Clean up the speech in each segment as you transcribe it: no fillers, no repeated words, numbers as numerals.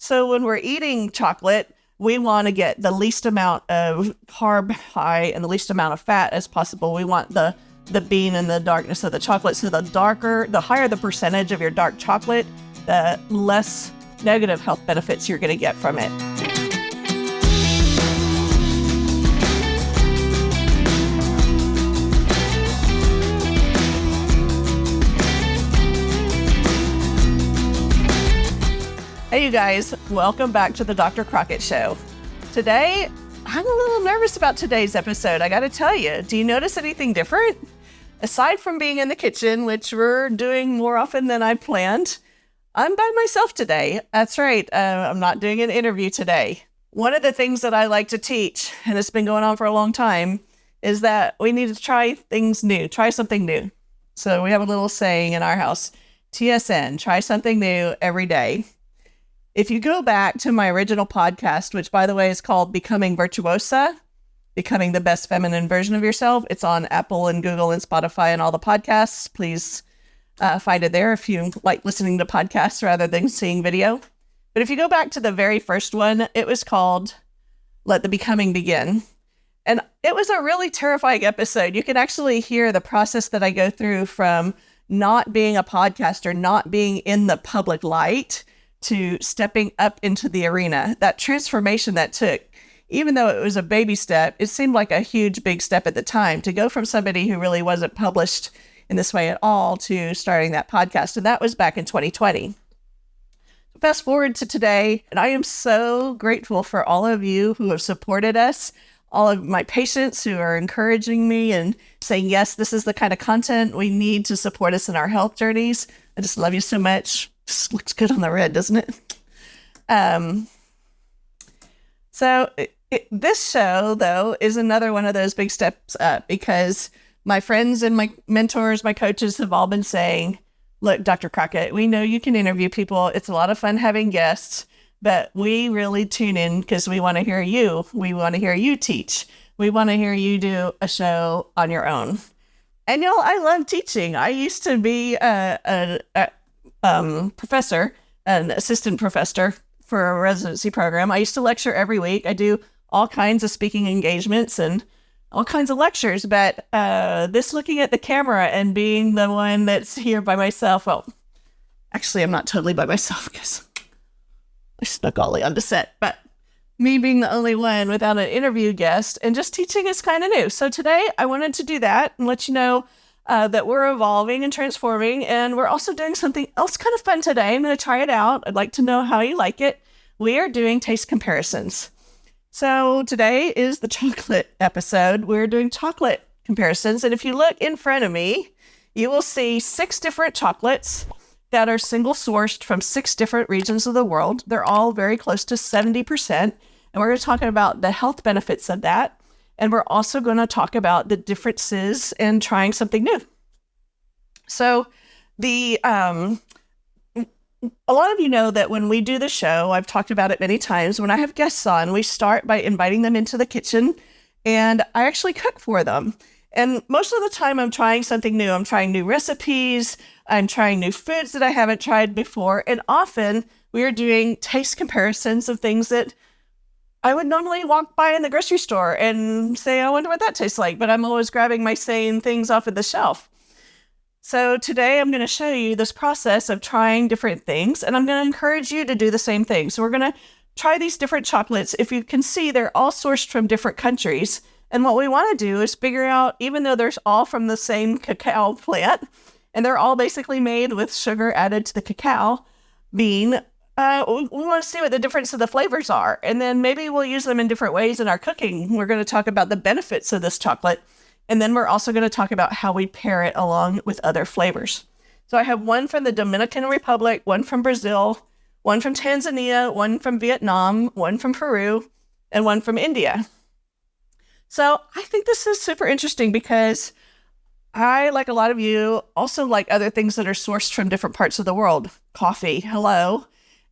So when we're eating chocolate, we want to get the least amount of carb high and the least amount of fat as possible. We want the bean and the darkness of the chocolate. So the higher the percentage of your dark chocolate, the less negative health benefits you're going to get from it. Hey, you guys, welcome back to the Dr. Crockett Show. Today, I'm a little nervous about today's episode. I got to tell you, do you notice anything different? Aside from being in the kitchen, which we're doing more often than I planned, I'm by myself today. That's right. I'm not doing an interview today. One of the things that I like to teach, and it's been going on for a long time, is that we need to try things new, try something new. So we have a little saying in our house, TSN, try something new every day. If you go back to my original podcast, which by the way is called Becoming Virtuosa, Becoming the Best Feminine Version of Yourself, it's on Apple and Google and Spotify and all the podcasts. Please find it there if you like listening to podcasts rather than seeing video. But if you go back to the very first one, it was called Let the Becoming Begin. And it was a really terrifying episode. You can actually hear the process that I go through from not being a podcaster, not being in the public light, to stepping up into the arena. That transformation that took, even though it was a baby step, it seemed like a huge, big step at the time to go from somebody who really wasn't published in this way at all to starting that podcast. And that was back in 2020. Fast forward to today, and I am so grateful for all of you who have supported us, all of my patients who are encouraging me and saying, yes, this is the kind of content we need to support us in our health journeys. I just love you so much. Just looks good on the red, doesn't it? So this show, though, is another one of those big steps up because my friends and my mentors, my coaches have all been saying, look, Dr. Crockett, we know you can interview people. It's a lot of fun having guests, but we really tune in because we want to hear you. We want to hear you teach. We want to hear you do a show on your own. And I love teaching. I used to be a professor, an assistant professor for a residency program. I used to lecture every week. I do all kinds of speaking engagements and all kinds of lectures, but this looking at the camera and being the one that's here by myself, well, actually I'm not totally by myself because I snuck Ollie onto set, but me being the only one without an interview guest and just teaching is kind of new. So today I wanted to do that and let you know that we're evolving and transforming, and we're also doing something else kind of fun today. I'm going to try it out. I'd like to know how you like it. We are doing taste comparisons. So today is the chocolate episode. We're doing chocolate comparisons, and if you look in front of me, you will see 6 different chocolates that are single sourced from 6 different regions of the world. They're all very close to 70%, and we're going to talk about the health benefits of that. And we're also going to talk about the differences in trying something new. So a lot of you know that when we do the show, I've talked about it many times, when I have guests on, we start by inviting them into the kitchen and I actually cook for them. And most of the time I'm trying something new. I'm trying new recipes. I'm trying new foods that I haven't tried before. And often we are doing taste comparisons of things that I would normally walk by in the grocery store and say, I wonder what that tastes like, but I'm always grabbing my same things off of the shelf. So today I'm going to show you this process of trying different things, and I'm going to encourage you to do the same thing. So we're going to try these different chocolates. If you can see, they're all sourced from different countries. And what we want to do is figure out, even though they're all from the same cacao plant, and they're all basically made with sugar added to the cacao bean, we want to see what the difference of the flavors are. And then maybe we'll use them in different ways in our cooking. We're going to talk about the benefits of this chocolate. And then we're also going to talk about how we pair it along with other flavors. So I have one from the Dominican Republic, one from Brazil, one from Tanzania, one from Vietnam, one from Peru, and one from India. So I think this is super interesting because I, like a lot of you, also like other things that are sourced from different parts of the world. Coffee, hello.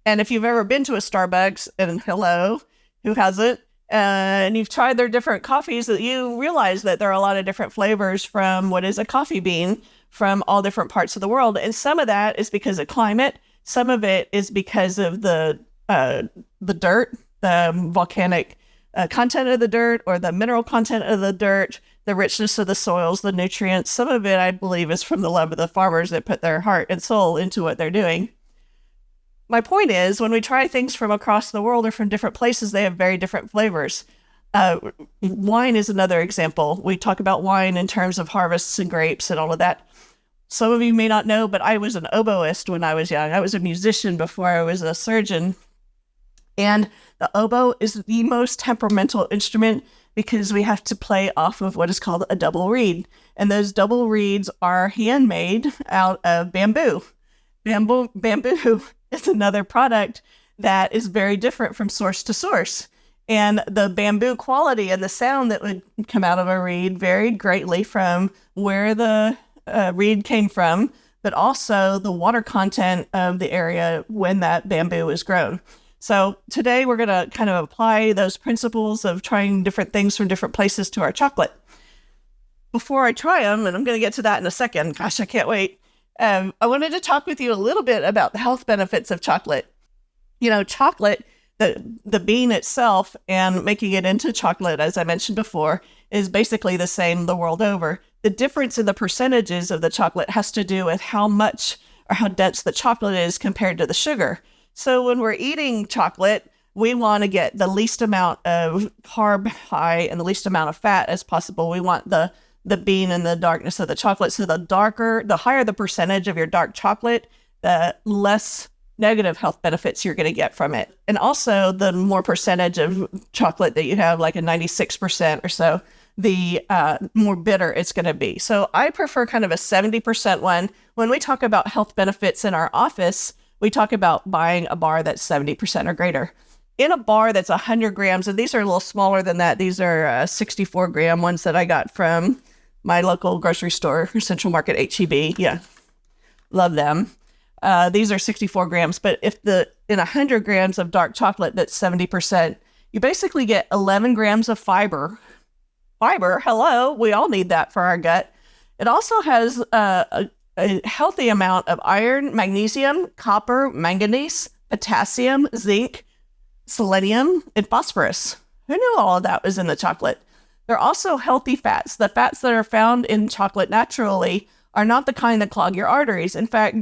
And if you've ever been to a Starbucks, and hello, who hasn't? And you've tried their different coffees, that you realize that there are a lot of different flavors from what is a coffee bean from all different parts of the world. And some of that is because of climate. Some of it is because of the the dirt, the volcanic content of the dirt, or the mineral content of the dirt, the richness of the soils, the nutrients. Some of it, I believe, is from the love of the farmers that put their heart and soul into what they're doing. My point is, when we try things from across the world or from different places, they have very different flavors. Wine is another example. We talk about wine in terms of harvests and grapes and all of that. Some of you may not know, but I was an oboist when I was young. I was a musician before I was a surgeon. And the oboe is the most temperamental instrument because we have to play off of what is called a double reed. And those double reeds are handmade out of bamboo. Bamboo is another product that is very different from source to source. And the bamboo quality and the sound that would come out of a reed varied greatly from where the reed came from, but also the water content of the area when that bamboo was grown. So today we're going to kind of apply those principles of trying different things from different places to our chocolate. Before I try them, and I'm going to get to that in a second, gosh, I can't wait. I wanted to talk with you a little bit about the health benefits of chocolate. You know, chocolate, the bean itself and making it into chocolate, as I mentioned before, is basically the same the world over. The difference in the percentages of the chocolate has to do with how much or how dense the chocolate is compared to the sugar. So when we're eating chocolate, we want to get the least amount of carb high and the least amount of fat as possible. We want the bean and the darkness of the chocolate. So the higher the percentage of your dark chocolate, the less negative health benefits you're going to get from it. And also the more percentage of chocolate that you have, like a 96% or so, the more bitter it's going to be. So I prefer kind of a 70% one. When we talk about health benefits in our office, we talk about buying a bar that's 70% or greater. In a bar that's 100 grams, and these are a little smaller than that. These are 64 gram ones that I got from my local grocery store, Central Market, H-E-B. Yeah, love them. These are 64 grams, but in 100 grams of dark chocolate that's 70%, you basically get 11 grams of fiber. Fiber, hello, we all need that for our gut. It also has a healthy amount of iron, magnesium, copper, manganese, potassium, zinc, selenium, and phosphorus. Who knew all of that was in the chocolate? There are also healthy fats. The fats that are found in chocolate naturally are not the kind that clog your arteries. In fact,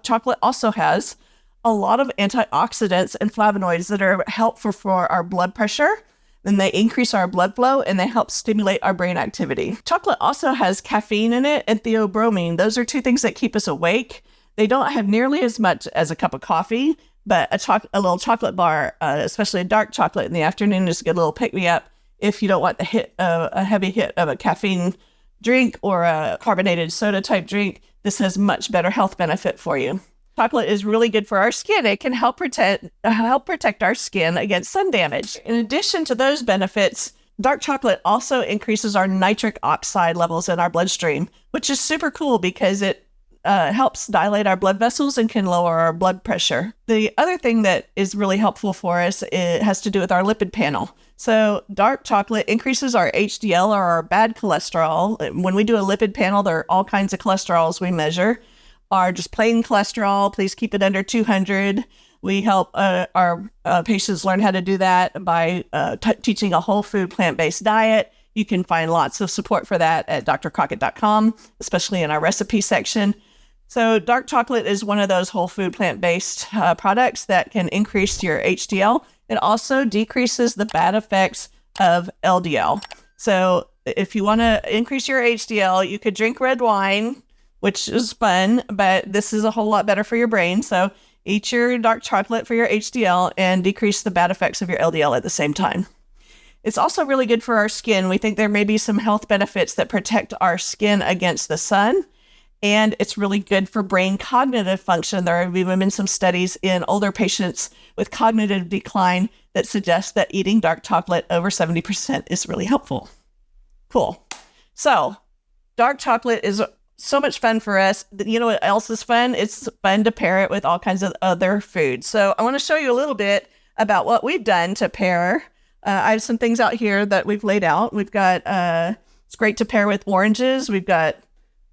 chocolate also has a lot of antioxidants and flavonoids that are helpful for our blood pressure. Then they increase our blood flow and they help stimulate our brain activity. Chocolate also has caffeine in it and theobromine. Those are two things that keep us awake. They don't have nearly as much as a cup of coffee, but a little chocolate bar, especially a dark chocolate in the afternoon, is a good little pick-me-up if you don't want a heavy hit of a caffeine drink or a carbonated soda type drink. This has much better health benefit for you. Chocolate is really good for our skin. It can help protect our skin against sun damage. In addition to those benefits, dark chocolate also increases our nitric oxide levels in our bloodstream, which is super cool because it helps dilate our blood vessels and can lower our blood pressure. The other thing that is really helpful for us, it has to do with our lipid panel. So dark chocolate increases our HDL, or our bad cholesterol. When we do a lipid panel, there are all kinds of cholesterols we measure. Are just plain cholesterol. Please keep it under 200. We help our patients learn how to do that by teaching a whole food plant-based diet. You can find lots of support for that at drcrockett.com, especially in our recipe section. So dark chocolate is one of those whole food plant-based products that can increase your HDL. It also decreases the bad effects of LDL. So if you want to increase your HDL, you could drink red wine, which is fun, but this is a whole lot better for your brain. So eat your dark chocolate for your HDL and decrease the bad effects of your LDL at the same time. It's also really good for our skin. We think there may be some health benefits that protect our skin against the sun. And it's really good for brain cognitive function. There have even been some studies in older patients with cognitive decline that suggest that eating dark chocolate over 70% is really helpful. Cool. So dark chocolate is so much fun for us. You know what else is fun? It's fun to pair it with all kinds of other foods. So I want to show you a little bit about what we've done to pair. I have some things out here that we've laid out. We've got, it's great to pair with oranges. We've got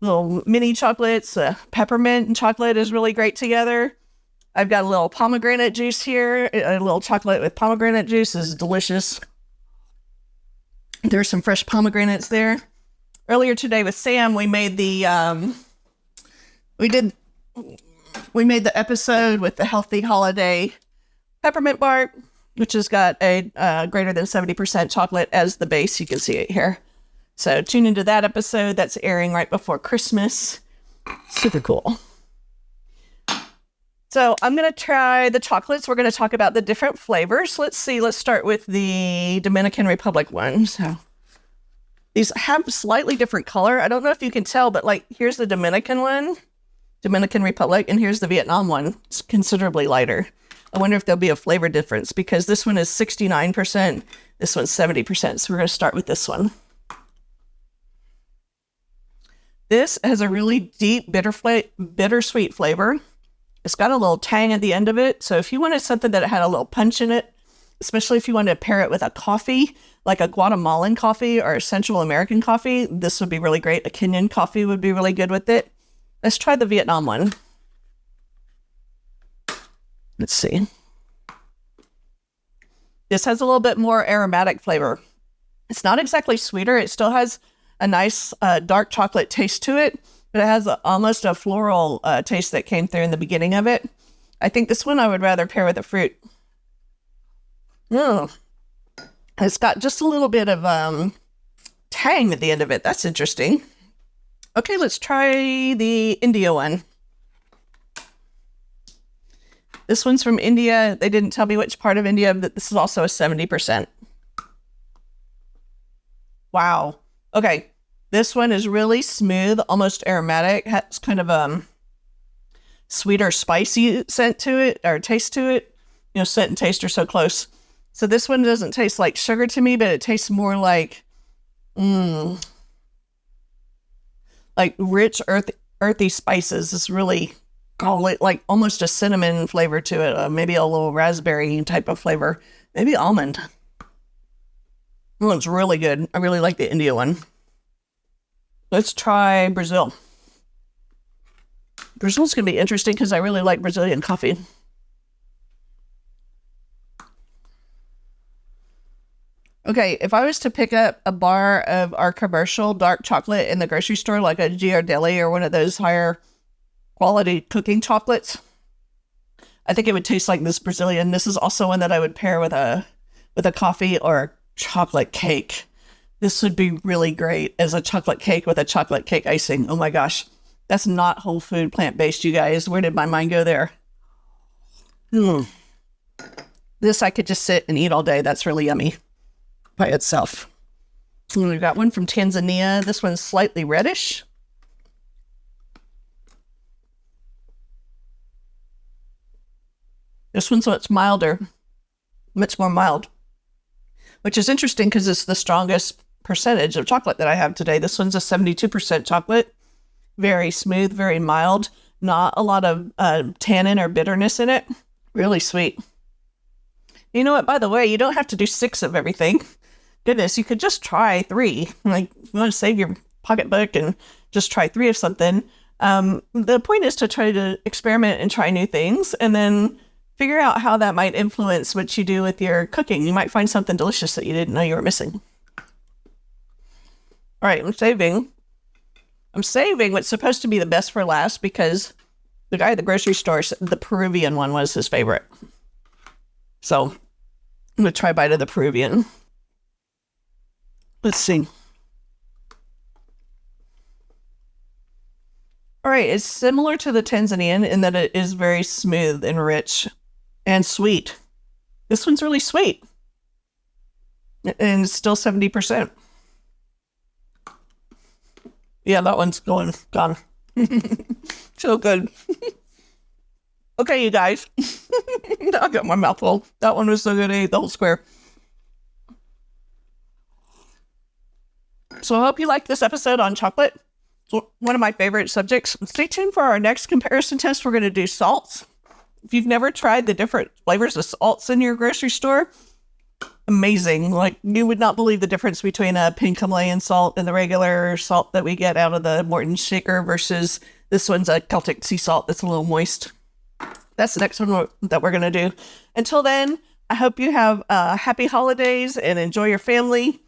little mini chocolates. Peppermint and chocolate is really great together. I've got a little pomegranate juice here. A little chocolate with pomegranate juice is delicious. There's some fresh pomegranates there. Earlier today with Sam, we made the episode with the healthy holiday peppermint bark, which has got a greater than 70% chocolate as the base. You can see it here. So tune into that episode. That's airing right before Christmas. Super cool. So I'm going to try the chocolates. We're going to talk about the different flavors. Let's see. Let's start with the Dominican Republic one. So these have slightly different color. I don't know if you can tell, but like here's the Dominican one, Dominican Republic, and here's the Vietnam one. It's considerably lighter. I wonder if there'll be a flavor difference because this one is 69%, this one's 70%. So we're going to start with this one. This has a really deep, bittersweet flavor. It's got a little tang at the end of it. So if you wanted something that had a little punch in it, especially if you wanted to pair it with a coffee, like a Guatemalan coffee or a Central American coffee, this would be really great. A Kenyan coffee would be really good with it. Let's try the Vietnam one. Let's see. This has a little bit more aromatic flavor. It's not exactly sweeter. It still has a nice dark chocolate taste to it, but it has almost a floral taste that came through in the beginning of it. I think this one I would rather pair with a fruit. It's got just a little bit of tang at the end of it. That's interesting. Okay, let's try the India one. This one's from India. They didn't tell me which part of India, but this is also a 70%. Wow. Okay, this one is really smooth, almost aromatic. Has kind of a sweeter, spicy scent to it, or taste to it. You know, scent and taste are so close. So this one doesn't taste like sugar to me, but it tastes more like, rich, earthy spices. It's really, like almost a cinnamon flavor to it. Maybe a little raspberry type of flavor. Maybe almond. Oh, it's really good. I really like the India one. Let's try Brazil. Brazil's going to be interesting because I really like Brazilian coffee. Okay, if I was to pick up a bar of our commercial dark chocolate in the grocery store, like a Ghirardelli or one of those higher quality cooking chocolates, I think it would taste like this Brazilian. This is also one that I would pair with a coffee or a chocolate cake. This would be really great as a chocolate cake with a chocolate cake icing. Oh my gosh, that's not whole food plant-based, you guys. Where did my mind go there? This I could just sit and eat all day. That's really yummy by itself. And we've got one from Tanzania. This one's slightly reddish. This one's much milder, much more mild, which is interesting because it's the strongest percentage of chocolate that I have today. This one's a 72% chocolate, very smooth, very mild, not a lot of tannin or bitterness in it. Really sweet. You know what, by the way, you don't have to do 6 of everything. Goodness, you could just try 3. Like, if you want to save your pocketbook and just try 3 of something. The point is to try to experiment and try new things and then figure out how that might influence what you do with your cooking. You might find something delicious that you didn't know you were missing. All right, I'm saving what's supposed to be the best for last because the guy at the grocery store said the Peruvian one was his favorite. So I'm going to try a bite of the Peruvian. Let's see. All right, it's similar to the Tanzanian in that it is very smooth and rich and sweet. This one's really sweet. And it's still 70%. Yeah, that one's gone. So good. Okay, you guys. I got my mouth full. That one was so good, I ate the whole square. So I hope you liked this episode on chocolate. It's one of my favorite subjects. Stay tuned for our next comparison test. We're going to do salts. If you've never tried the different flavors of salts in your grocery store, amazing. Like, you would not believe the difference between a pink Himalayan salt and the regular salt that we get out of the Morton shaker versus this one's a Celtic sea salt that's a little moist. That's the next one that we're going to do. Until then, I hope you have happy holidays and enjoy your family.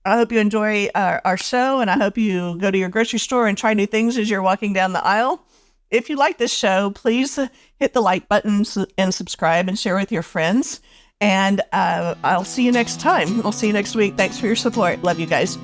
I hope you enjoy our show, and I hope you go to your grocery store and try new things as you're walking down the aisle. If you like this show, please hit the like button and subscribe and share with your friends. And I'll see you next time. I'll see you next week. Thanks for your support. Love you guys.